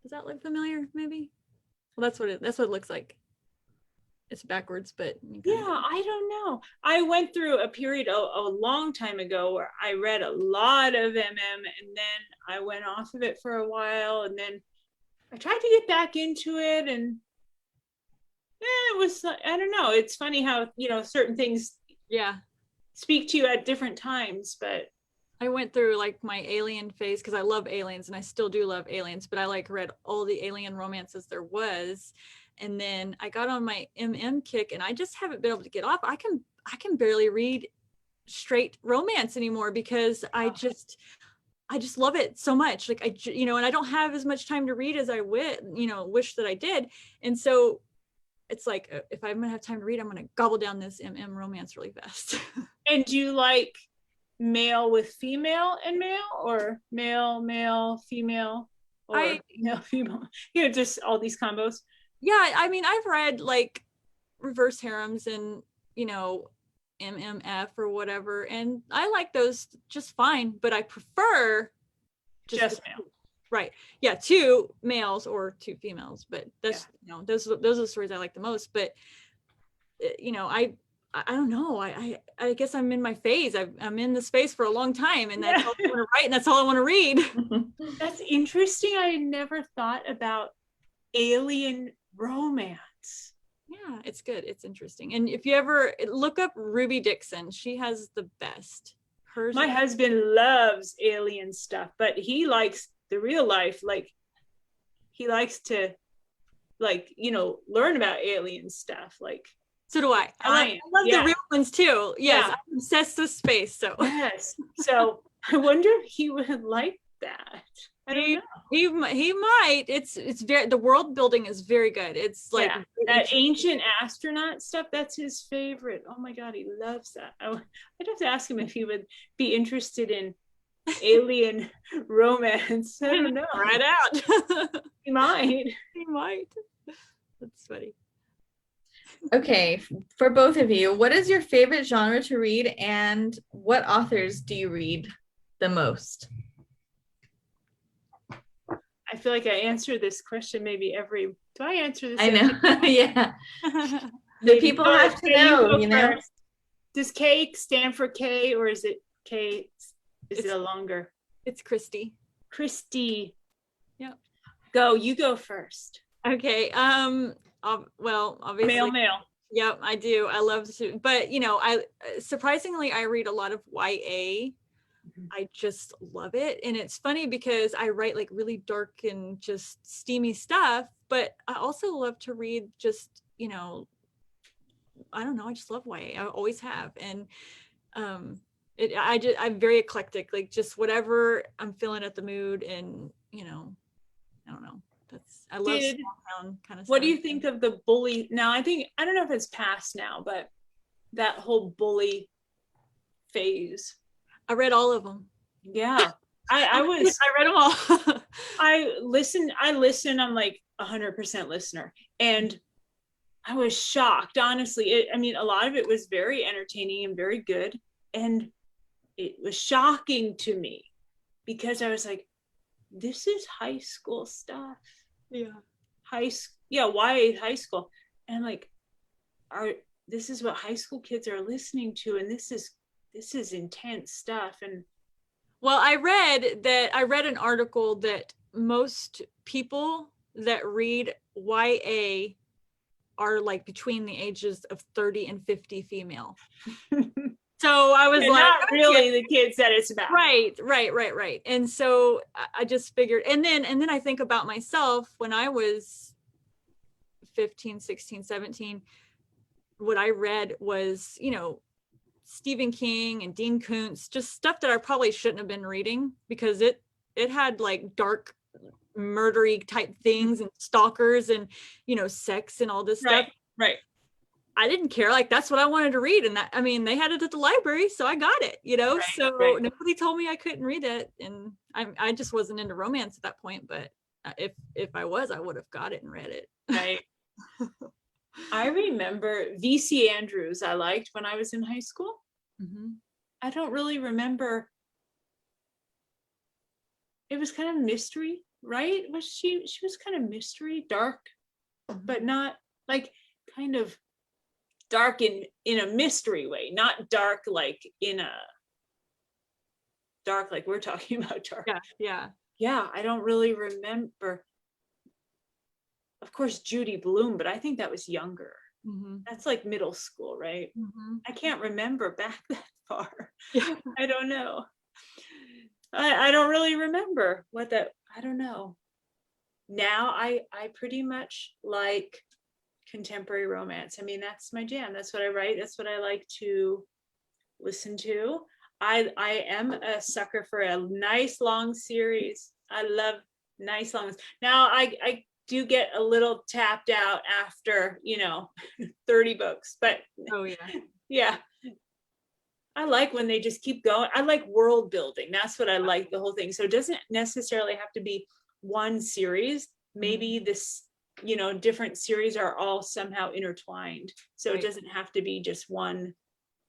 Does that look familiar? Maybe. Well, that's what it looks like. It's backwards, but Yeah, I don't know. I went through a period a long time ago where I read a lot of MM, and then I went off of it for a while, and then I tried to get back into it, and it was, I don't know. It's funny how, you know, certain things yeah. speak to you at different times, but I went through like my alien phase because I love aliens and I still do love aliens, but I like read all the alien romances there was. And then I got on my MM kick and I just haven't been able to get off. I can barely read straight romance anymore because I just love it so much. Like and I don't have as much time to read as I wish that I did. And so it's like, if I'm gonna have time to read, I'm gonna gobble down this MM romance really fast. And do you like male with female and male, or male, female, or male, female? You know, just all these combos. Yeah, I mean, I've read like reverse harems and, MMF or whatever, and I like those just fine, but I prefer just male. Right. Yeah, 2 males or 2 females, but that's those are the stories I like the most. But I don't know. I guess I'm in my phase. I'm in the space for a long time, and that's all I want to write, and that's all I want to read. That's interesting. I never thought about alien romance. Yeah, it's good. It's interesting. And if you ever look up Ruby Dixon, she has the best. Hers. My husband loves alien stuff, but he likes the real life. Like he likes to, like, you know, learn about alien stuff. Like, So do I. I love Yeah. the real ones too. Yes, Yeah. I'm obsessed with space. So yes. So I wonder if he would like that. I don't know. he might. It's very, the world building is very good. It's like Yeah, that ancient astronaut stuff, that's his favorite. Oh my God, he loves that. I'd have to ask him if he would be interested in alien romance. I don't know. right out. He might. He might. That's funny. Okay, for both of you, what is your favorite genre to read, and what authors do you read the most? I feel like I answer this question maybe every. Do I answer this? I know. Yeah. The Maybe people go- have to okay, know, go you know? first. Does K stand for K, or is it K? Is it a longer? It's Christy. Christy. Yep. Go. You go first. Okay. Well, obviously. Male. Yep, I do. I love to, but you know, I surprisingly I read a lot of YA. I just love it. And it's funny because I write like really dark and just steamy stuff, but I also love to read just, you know, I don't know, I just love YA. I always have. And I'm very eclectic, like just whatever I'm feeling at the mood, and you know, I don't know. I love small town kind of stuff. What do you think of the bully? Now, I don't know if it's past now, but that whole bully phase. I read all of them. Yeah. I read them all. I listen, I'm like 100% listener. And I was shocked, honestly. I mean, a lot of it was very entertaining and very good. And it was shocking to me because I was like, this is high school stuff. Yeah. YA high school. And I'm like, this is what high school kids are listening to, and this is intense stuff. And well, I read an article that most people that read YA are like between the ages of 30 and 50 female. So I was like, not really the kids that it's about. Right. And so I just figured, and then I think about myself when I was 15, 16, 17, what I read was, you know, Stephen King and Dean Koontz, just stuff that I probably shouldn't have been reading because it had like dark murdery type things and stalkers and, you know, sex and all this stuff. Right. I didn't care. Like, that's what I wanted to read. And that, I mean, they had it at the library, so I got it, you know? Nobody told me I couldn't read it. And I just wasn't into romance at that point, but if I was, I would have got it and read it. Right. I remember V.C. Andrews I liked when I was in high school. Mm-hmm. I don't really remember. It was kind of mystery, right? She was kind of mystery, dark, but not like kind of dark in a mystery way, not dark like in a dark like we're talking about dark. Yeah, I don't really remember. Of course, Judy Blume, but I think that was younger. Mm-hmm. That's like middle school, right? Mm-hmm. I can't remember back that far. Yeah. I don't know. I don't really remember I don't know. Now I pretty much like contemporary romance. I mean, that's my jam. That's what I write. That's what I like to listen to. I am a sucker for a nice long series. I love nice long ones. Now I do get a little tapped out after, 30 books, but oh yeah. I like when they just keep going. I like world building. That's what I like, the whole thing. So it doesn't necessarily have to be one series. Maybe this, different series are all somehow intertwined. So It doesn't have to be just one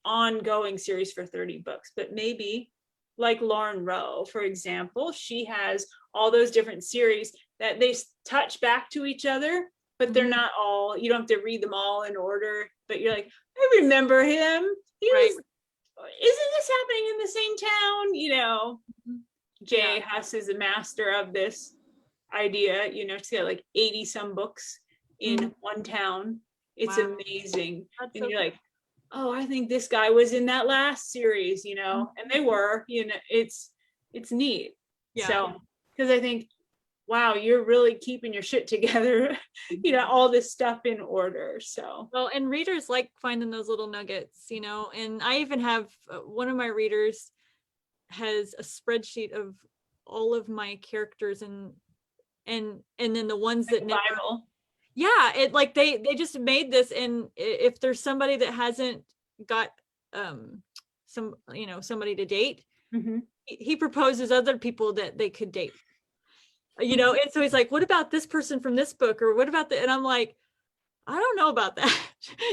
ongoing series for 30 books, but maybe like Lauren Rowe, for example, she has all those different series that they touch back to each other, but they're Mhm. not all, you don't have to read them all in order, but you're like, I remember him. He Right. was, isn't this happening in the same town? Mhm. Jay Yeah. Huss is a master of this idea, to get like 80 some books in one town. It's Wow. amazing. That's And so you're like, oh, I think this guy was in that last series, and they were, it's neat. Yeah. So, because I think, wow, you're really keeping your shit together, all this stuff in order. So, Well, and readers like finding those little nuggets, and I even have one of my readers has a spreadsheet of all of my characters and then the ones that never, Bible. yeah, it like they just made this, and if there's somebody that hasn't got somebody to date, Mhm. he proposes other people that they could date, and so he's like, what about this person from this book, or what about that? And I'm like, I don't know about that.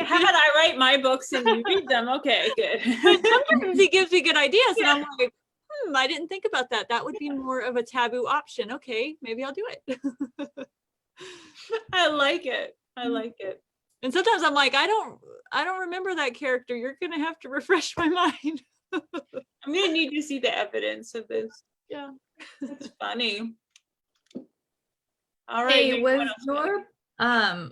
How about I write my books and you read them? Okay, good. But sometimes he gives me good ideas, Yeah. and I'm like, I didn't think about that. That would be more of a taboo option. Okay, maybe I'll do it. I like it. I like it. And sometimes I'm like, I don't remember that character. You're gonna have to refresh my mind. I'm gonna need to see the evidence of this. Yeah. It's funny. All right. Hey, Megan, was what else?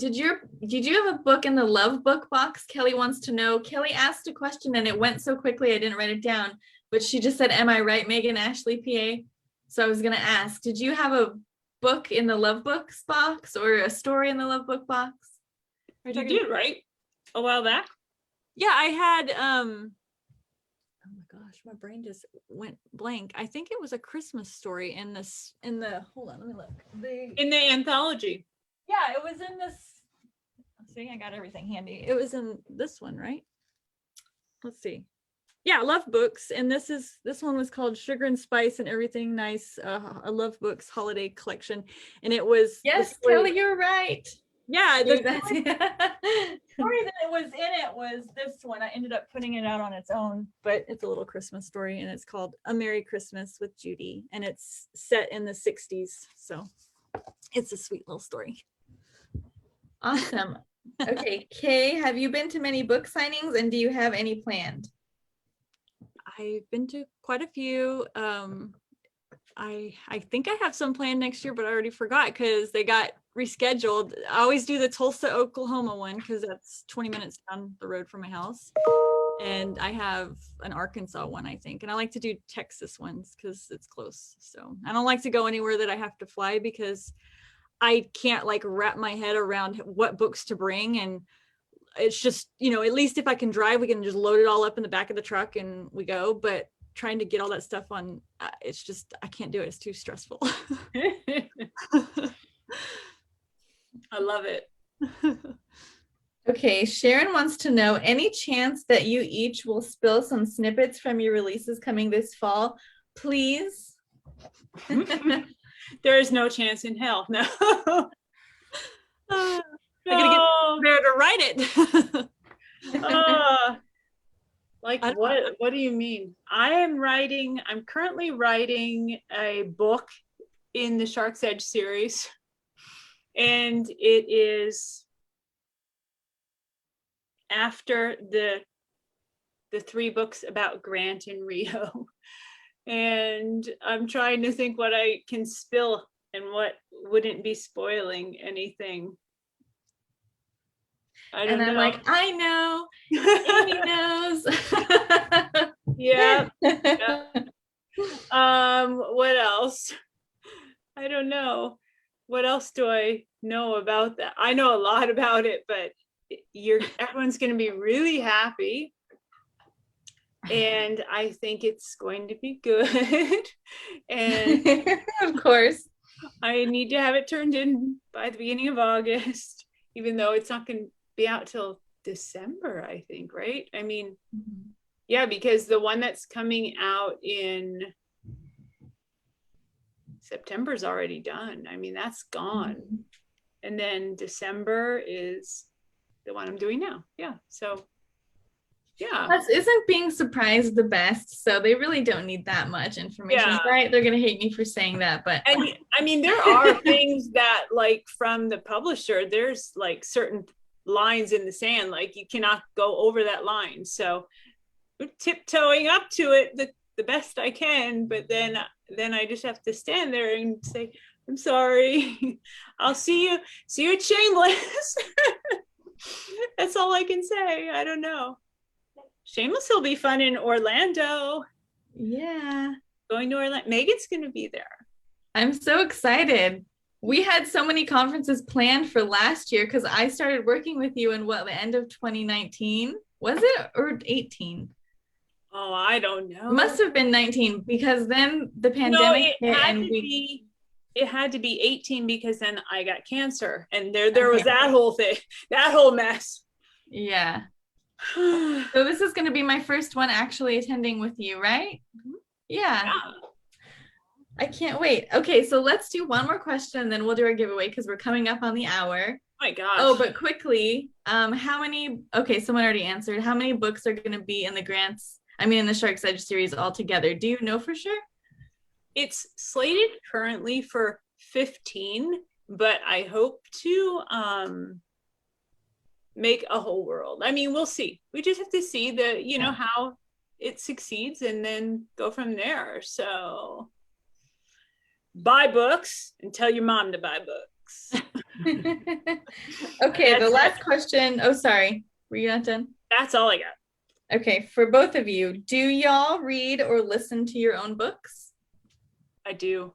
your did you have a book in the love book box? Kelly wants to know. Kelly asked a question and it went so quickly I didn't write it down, but she just said, am I right, Megan Ashley, PA? So I was gonna ask, did you have a book in the love books box or a story in the love book box? Are you You talking- did, right? A while back. Yeah, I had oh my gosh, my brain just went blank. I think it was a Christmas story in the hold on, let me look. In the anthology. Yeah, it was in this. See, I got everything handy. It was in this one, right? Let's see. Yeah, love books, and this one was called Sugar and Spice and Everything Nice, a love books holiday collection, and it was Yes, Kelly, you're right. yeah, the That's- story that it was in it was this one. I ended up putting it out on its own, but it's a little Christmas story, and it's called A Merry Christmas with Judy, and it's set in the 60s, so it's a sweet little story. Awesome. Okay, Kay, have you been to many book signings and do you have any planned? I've been to quite a few. I think I have some planned next year, but I already forgot because they got rescheduled. I always do the Tulsa, Oklahoma one because that's 20 minutes down the road from my house. And I have an Arkansas one, I think. And I like to do Texas ones because it's close. So I don't like to go anywhere that I have to fly because I can't like wrap my head around what books to bring. And it's just, at least if I can drive, we can just load it all up in the back of the truck and we go. But trying to get all that stuff on, it's just, I can't do it. It's too stressful. I love it. Okay, Sharon wants to know, any chance that you each will spill some snippets from your releases coming this fall? Please. There is no chance in hell. No. I gotta get there to write it. Like I don't what do you mean? I'm currently writing a book in the Shark's Edge series, and it is after the 3 books about Grant and Rio. And I'm trying to think what I can spill and what wouldn't be spoiling anything. I don't And I'm know. like, I know, Amy knows. Yeah. What else? I don't know. What else do I know about that? I know a lot about it, but everyone's going to be really happy. And I think it's going to be good. And of course. I need to have it turned in by the beginning of August, even though it's not going to be out till December, I think, right? I mean, yeah, because the one that's coming out in September is already done. I mean, that's gone. And then December is the one I'm doing now. Yeah. So Yeah. Plus, isn't being surprised the best? So they really don't need that much information, Yeah. right? They're gonna hate me for saying that, but And I mean, there are things that like from the publisher, there's like certain lines in the sand, like you cannot go over that line. So we're tiptoeing up to it the best I can, but then I just have to stand there and say, I'm sorry. I'll see you at Shameless. That's all I can say. I don't know. Shameless will be fun in Orlando. yeah. Going to Orlando. Megan's gonna be there. I'm so excited. We had so many conferences planned for last year because I started working with you in the end of 2019? Was it, or 18? Oh, I don't know. It must have been 19 because then the No, pandemic it hit had and to we be. It had to be 18 because then I got cancer, and there was Okay. that whole thing, that whole mess. yeah. So this is going to be my first one actually attending with you, right? Yeah. Yeah. I can't wait. Okay, so let's do one more question and then we'll do our giveaway because we're coming up on the hour. Oh my gosh. Oh, but quickly, how many, okay, someone already answered. How many books are going to be in the grants? I mean, in the Shark's Edge series altogether? Do you know for sure? It's slated currently for 15, but I hope to make a whole world. I mean, we'll see. We just have to see Yeah. how it succeeds and then go from there. So buy books and tell your mom to buy books. Okay, the That's last question. Oh, sorry. Were you not done? That's all I got. Okay, for both of you, do y'all read or listen to your own books? I do.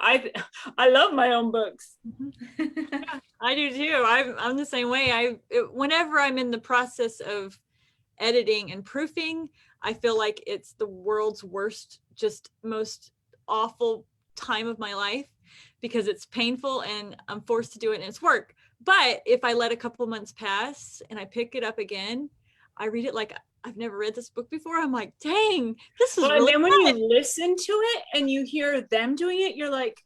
I love my own books. I do too. I'm the same way. Whenever I'm in the process of editing and proofing, I feel like it's the world's worst, just most awful time of my life because it's painful and I'm forced to do it and it's work. But if I let a couple months pass and I pick it up again, I read it like I've never read this book before. I'm like, dang, this is Well, really and then good. when you listen to it and you hear them doing it, you're like,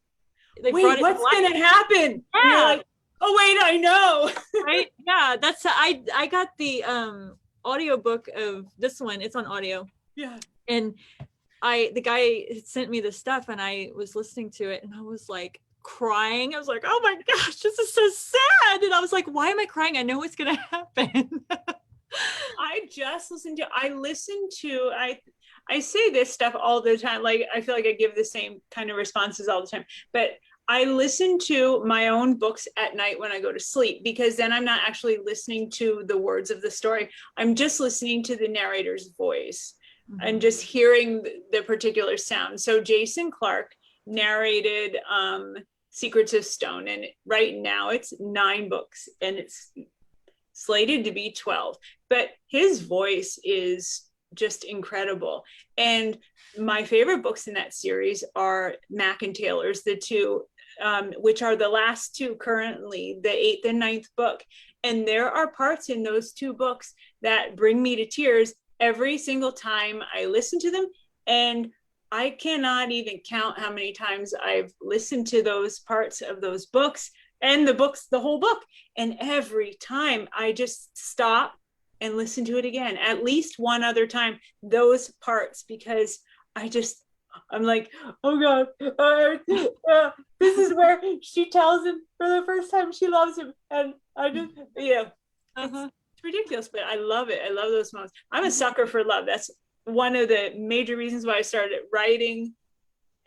They wait, brought it to what's life. gonna happen? And you're Yeah. like, oh wait, I know. Right? Yeah, that's I got the audiobook of this one. It's on audio. Yeah. And the guy sent me this stuff and I was listening to it and I was like crying. I was like, oh my gosh, this is so sad. And I was like, why am I crying? I know what's gonna happen. I say this stuff all the time. Like, I feel like I give the same kind of responses all the time, but I listen to my own books at night when I go to sleep, because then I'm not actually listening to the words of the story. I'm just listening to the narrator's voice and just hearing the particular sound. So Jason Clark narrated Secrets of Stone, and right now it's 9 books and it's slated to be 12, but his voice is just incredible. And my favorite books in that series are Mac and Taylor's, the two, which are the last 2 currently, the 8th and 9th book. And there are parts in those 2 books that bring me to tears every single time I listen to them. And I cannot even count how many times I've listened to those parts of those books and the whole book. And every time I just stop and listen to it again, at least one other time, those parts, because I'm like, oh God, this is where she tells him for the first time she loves him. And I just, it's ridiculous, but I love it. I love those moments. I'm a sucker for love. That's one of the major reasons why I started writing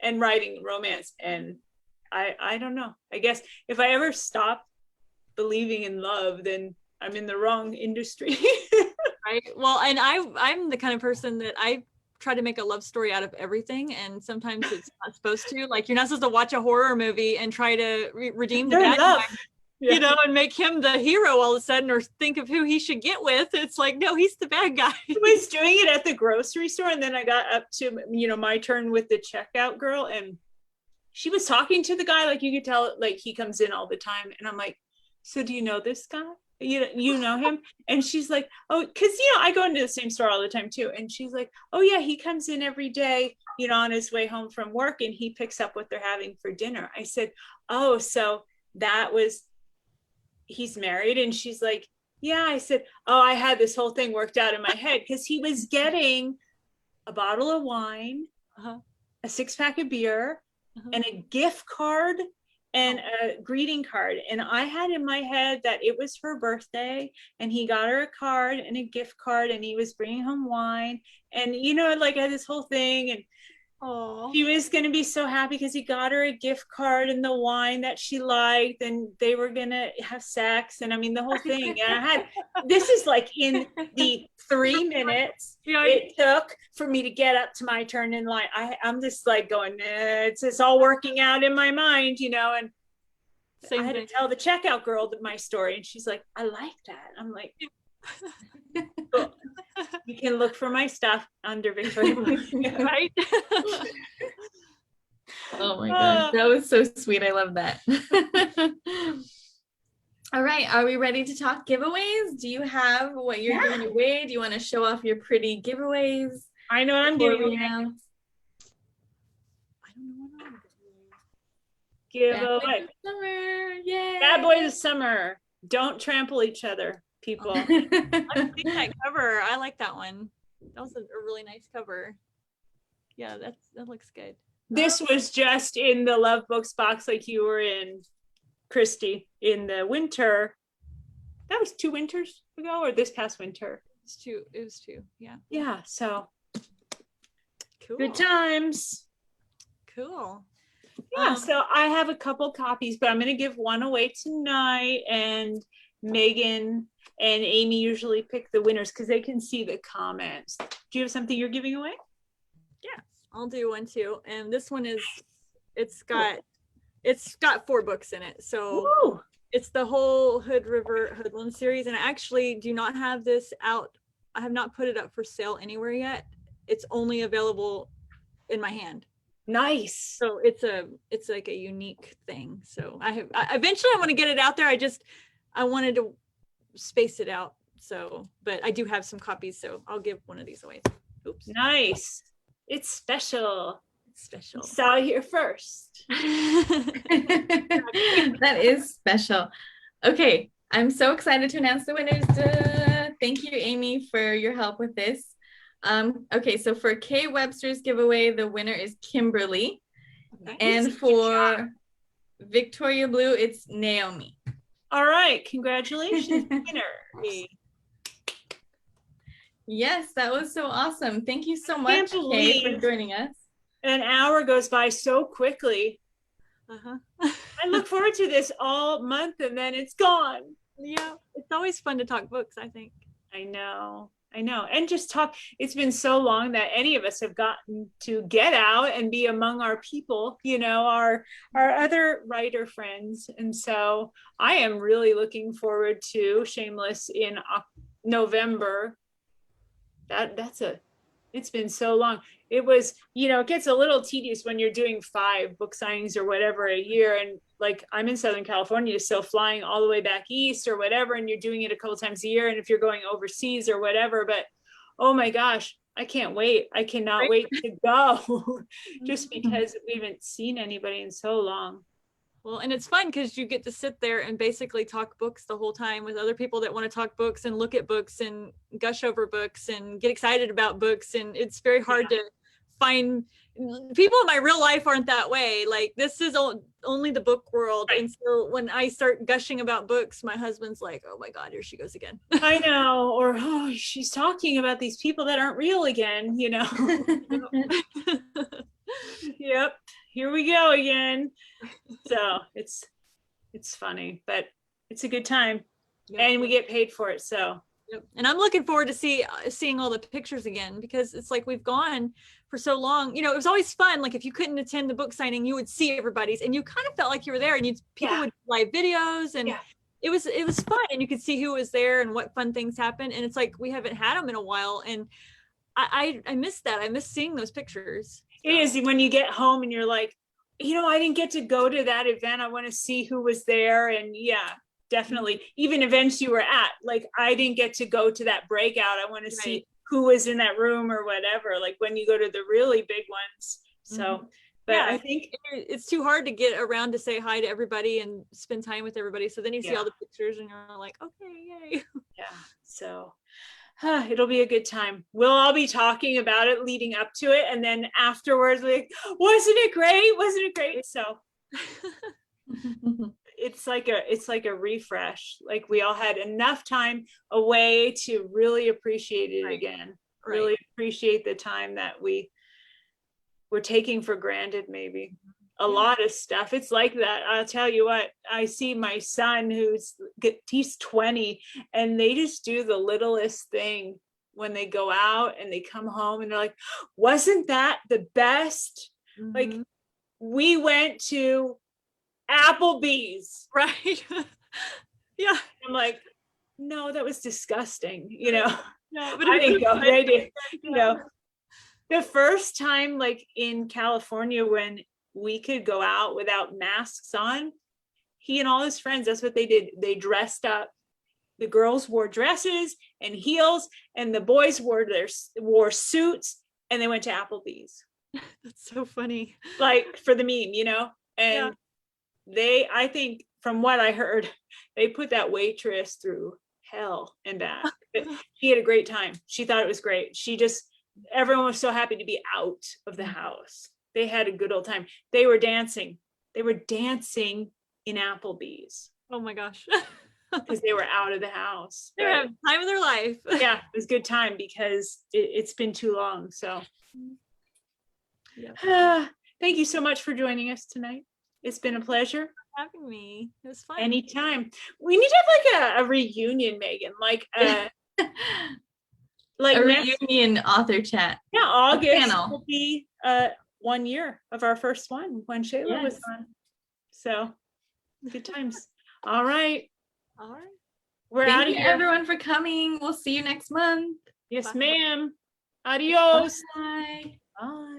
romance. And I don't know. I guess if I ever stop believing in love, then I'm in the wrong industry. Right. Well, and I'm the kind of person that I try to make a love story out of everything, and sometimes it's not supposed to. Like, you're not supposed to watch a horror movie and try to redeem the bad guy, you know, and make him the hero all of a sudden, or think of who he should get with. It's like, no, he's the bad guy. I was doing it at the grocery store, and then I got up to, my turn with the checkout girl, and she was talking to the guy, like you could tell, like he comes in all the time. And I'm like, so do you know this guy? You know him? And she's like, oh, because I go into the same store all the time too. And she's like, oh yeah, he comes in every day, on his way home from work, and he picks up what they're having for dinner. I said, oh, so he's married? And she's like, Yeah, I said, oh, I had this whole thing worked out in my head because he was getting a bottle of wine, Uh-huh. a 6-pack of beer, Uh-huh. and a gift card and a greeting card. And I had in my head that it was her birthday, and he got her a card and a gift card, and he was bringing home wine. And, you know, like I had this whole thing, and Oh, she was going to be so happy because he got her a gift card and the wine that she liked, and they were going to have sex. And I mean, the whole thing. And I had, this is like in the 3 minutes yeah, it took for me to get up to my turn in line. I'm just like going, it's just all working out in my mind, you know. And same I had thing. to tell the checkout girl my story, and she's like, I like that. I'm like, cool. You can look for my stuff under Victoria. Right? Oh my gosh, that was so sweet. I love that. All right, are we ready to talk giveaways? Do you have what you're giving away? Do you want to show off your pretty giveaways? I know I'm before giving we away. announce? I don't know what I'm Give Bad Boys away. of Summer. Yay. Bad Boys of Summer. Don't trample each other, people. I like that cover. I like that one. That was a really nice cover. Yeah, that looks good. This was just in the Love Books box, like you were in, Christy, in the winter. That was 2 winters ago, or this past winter. It was two. Yeah. Yeah, so Cool. good times. Cool. Yeah, so I have a couple copies, but I'm going to give one away tonight. And Megan and Amy usually pick the winners because they can see the comments. Do you have something you're giving away? Yeah, I'll do one too. And this one is, it's got 4 books in it. So Woo! it's the whole Hood River Hoodland series. And I actually do not have this out. I have not put it up for sale anywhere yet. It's only available in my hand. Nice. So it's like a unique thing. So eventually I want to get it out there. I wanted to space it out. So, but I do have some copies, so I'll give one of these away. Oops. Nice. It's special. It's special. Saw it here first. That is special. Okay, I'm so excited to announce the winners. Thank you, Amy, for your help with this. Okay, so for Kay Webster's giveaway, the winner is Kimberly. Okay. And for Victoria Blue, it's Naomi. All right, congratulations, winner. Yes, that was so awesome. Thank you so much, Kay, for joining us. An hour goes by so quickly. Uh-huh. I look forward to this all month, and then it's gone. Yeah, it's always fun to talk books, I think. I know. And just talk. It's been so long that any of us have gotten to get out and be among our people, you know, our other writer friends. And so I am really looking forward to Shameless in November. It's been so long. It was, you know, it gets a little tedious when you're doing 5 book signings or whatever a year. And like, I'm in Southern California, so flying all the way back east or whatever, and you're doing it a couple times a year. And if you're going overseas or whatever, but oh my gosh, I can't wait. I cannot wait to go just because we haven't seen anybody in so long. Well, and it's fun because you get to sit there and basically talk books the whole time with other people that want to talk books and look at books and gush over books and get excited about books. And it's very hard to find people in my real life aren't that way. Like, this is only the book world. Right. And so when I start gushing about books, my husband's like, oh my God, here she goes again. I know. Or, oh, she's talking about these people that aren't real again, you know? Yep. Here we go again. So it's funny, but it's a good time. Yep. And we get paid for it. So. Yep. And I'm looking forward to seeing all the pictures again, because it's like we've gone for so long. You know, it was always fun. Like, if you couldn't attend the book signing, you would see everybody's, and you kind of felt like you were there, and people would live videos, and it was fun, and you could see who was there and what fun things happened. And it's like we haven't had them in a while, and I miss that. I miss seeing those pictures. So. It is when you get home and you're like, you know, I didn't get to go to that event. I want to see who was there, and definitely even events you were at, like, I didn't get to go to that breakout. I want to see who was in that room or whatever, like when you go to the really big ones. So But Yeah, I think it's too hard to get around to say hi to everybody and spend time with everybody. So then you see Yeah. all the pictures and you're like, okay, yay. yeah, so it'll be a good time. We'll all be talking about it leading up to it, and then afterwards, like, wasn't it great? Wasn't it great? So it's like a refresh. Like we all had enough time away to really appreciate it Right. again. Right. Really appreciate the time that we were taking for granted, maybe. A lot of stuff. It's like that. I'll tell you what, I see my son he's 20, and they just do the littlest thing when they go out and they come home and they're like, wasn't that the best? Like, Mhm. we went to Applebee's. Right. Yeah. I'm like, no, that was disgusting. Yeah, I didn't go. They did. Yeah. The first time, like in California, when we could go out without masks on, he and all his friends, that's what they did. They dressed up. The girls wore dresses and heels, and the boys wore suits, and they went to Applebee's, That's so funny. like for the meme, and Yeah. I think from what I heard, they put that waitress through hell and back. But she had a great time. She thought it was great. Everyone was so happy to be out of the house. They had a good old time. They were dancing. They were dancing in Applebee's Oh my gosh. because they were out of the house. They're But having the time of their life. yeah, it was a good time because it's been too long. So thank you so much for joining us tonight. It's been a pleasure. Having me. It was fun. Anytime. We need to have like a reunion, Megan. Like like A next, reunion author chat. August panel. will be 1 year of our first one when Shayla was Yes. on. So good times. All right. All right. We're Thank out of you here. everyone for coming. We'll see you next month. Yes, Bye. ma'am. Adios. Bye. Bye.